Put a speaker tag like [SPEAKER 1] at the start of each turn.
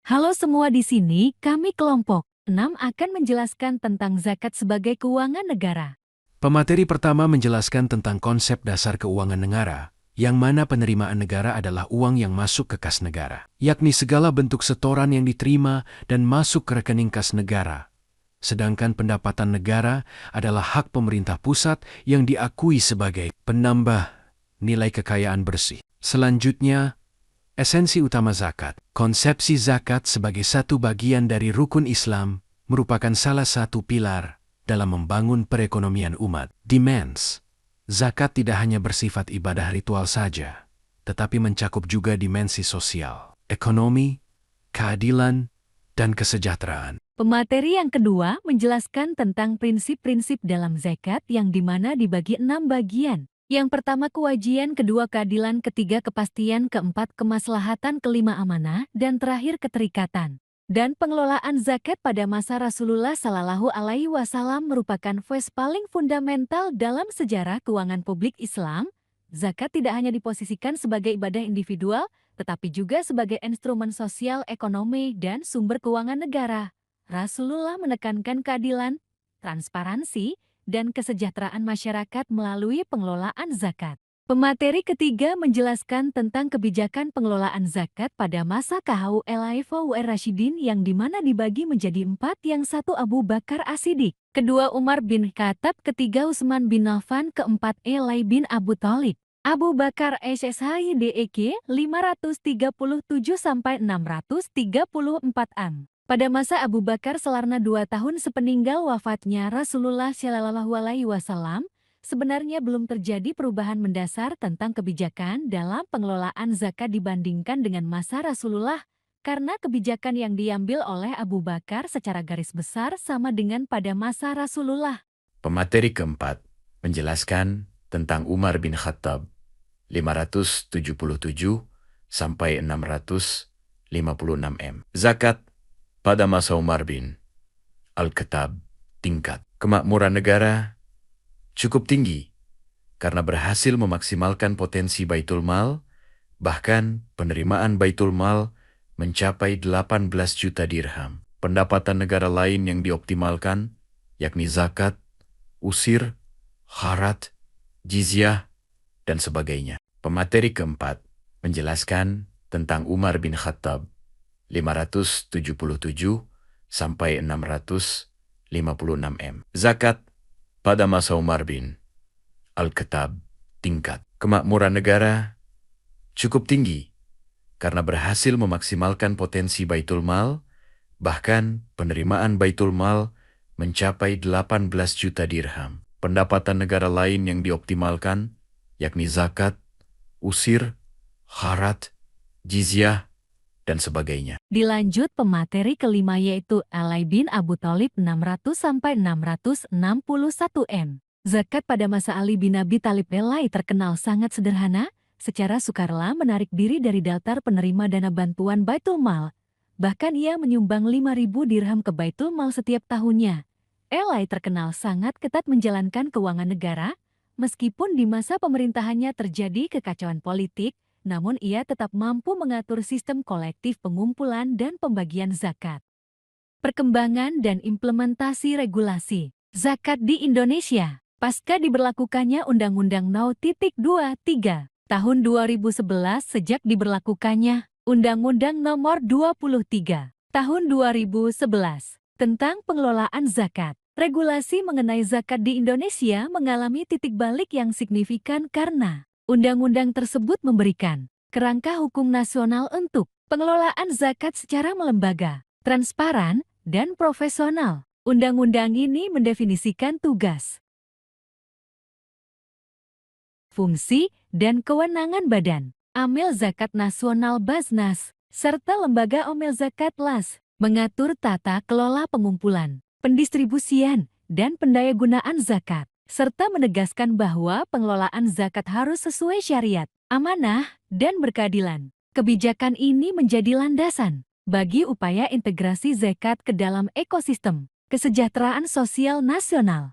[SPEAKER 1] Halo semua, di sini kami kelompok 6 akan menjelaskan tentang zakat sebagai keuangan negara.
[SPEAKER 2] Pemateri pertama menjelaskan tentang konsep dasar keuangan negara, yang mana penerimaan negara adalah uang yang masuk ke kas negara, yakni segala bentuk setoran yang diterima dan masuk ke rekening kas negara. Sedangkan pendapatan negara adalah hak pemerintah pusat yang diakui sebagai penambah nilai kekayaan bersih. Selanjutnya, esensi utama zakat. Konsepsi zakat sebagai satu bagian dari rukun Islam merupakan salah satu pilar dalam membangun perekonomian umat. Demands. Zakat tidak hanya bersifat ibadah ritual saja, tetapi mencakup juga dimensi sosial, ekonomi, keadilan, dan kesejahteraan.
[SPEAKER 1] Pemateri yang kedua menjelaskan tentang prinsip-prinsip dalam zakat yang dimana dibagi 6 bagian. Yang pertama kewajiban, kedua keadilan, ketiga kepastian, keempat kemaslahatan, kelima amanah, dan terakhir keterikatan. Dan pengelolaan zakat pada masa Rasulullah Shallallahu Alaihi Wasallam merupakan fase paling fundamental dalam sejarah keuangan publik Islam. Zakat tidak hanya diposisikan sebagai ibadah individual, tetapi juga sebagai instrumen sosial, ekonomi, dan sumber keuangan negara. Rasulullah menekankan keadilan, transparansi, dan kesejahteraan masyarakat melalui pengelolaan zakat. Pemateri ketiga menjelaskan tentang kebijakan pengelolaan zakat pada masa Khalifah Rasyidin yang dimana dibagi menjadi 4, yang satu Abu Bakar As-Siddiq, kedua Umar bin Khattab, ketiga Utsman bin Affan, keempat Ali bin Abu Thalib. Abu Bakar SSHIDEK 537-634 am. Pada masa Abu Bakar selarna 2 tahun sepeninggal wafatnya Rasulullah Shallallahu Alaihi Wasallam, sebenarnya belum terjadi perubahan mendasar tentang kebijakan dalam pengelolaan zakat dibandingkan dengan masa Rasulullah, karena kebijakan yang diambil oleh Abu Bakar secara garis besar sama dengan pada masa Rasulullah.
[SPEAKER 3] Pemateri keempat menjelaskan tentang Umar bin Khattab 577 sampai 656 m. Zakat pada masa Umar bin Al-Khattab, tingkat kemakmuran negara cukup tinggi karena berhasil memaksimalkan potensi Baitul Mal, bahkan penerimaan Baitul Mal mencapai 18 juta dirham. Pendapatan negara lain yang dioptimalkan, yakni zakat, usir, kharat, jizyah, dan sebagainya. Pemateri keempat menjelaskan tentang Umar bin Khattab 577 sampai 656 m. Zakat pada masa Umar bin Al-Khattab, tingkat kemakmuran negara cukup tinggi karena berhasil memaksimalkan potensi Baitul Mal, bahkan penerimaan Baitul Mal mencapai 18 juta dirham. Pendapatan negara lain yang dioptimalkan, yakni zakat, usir, kharat, jizyah, dan sebagainya.
[SPEAKER 1] Dilanjut pemateri kelima yaitu Ali bin Abu Thalib 600-661 m. Zakat pada masa Ali bin Abi Thalib terkenal sangat sederhana, secara sukarela menarik diri dari daftar penerima dana bantuan Baitul Mal. Bahkan ia menyumbang 5.000 dirham ke Baitul Mal setiap tahunnya. Ali terkenal sangat ketat menjalankan keuangan negara, meskipun di masa pemerintahannya terjadi kekacauan politik, namun ia tetap mampu mengatur sistem kolektif pengumpulan dan pembagian zakat. Perkembangan dan implementasi regulasi zakat di Indonesia. Pasca diberlakukannya Undang-Undang No. 23 tahun 2011 sejak diberlakukannya Undang-Undang Nomor 23 tahun 2011 tentang pengelolaan zakat. Regulasi mengenai zakat di Indonesia mengalami titik balik yang signifikan karena undang-undang tersebut memberikan kerangka hukum nasional untuk pengelolaan zakat secara melembaga, transparan, dan profesional. Undang-undang ini mendefinisikan tugas, fungsi, dan kewenangan Badan Amil Zakat Nasional Basnas, serta Lembaga Amil Zakat LAS, mengatur tata kelola pengumpulan, pendistribusian, dan pendayagunaan zakat, serta menegaskan bahwa pengelolaan zakat harus sesuai syariat, amanah, dan berkeadilan. Kebijakan ini menjadi landasan bagi upaya integrasi zakat ke dalam ekosistem kesejahteraan sosial nasional.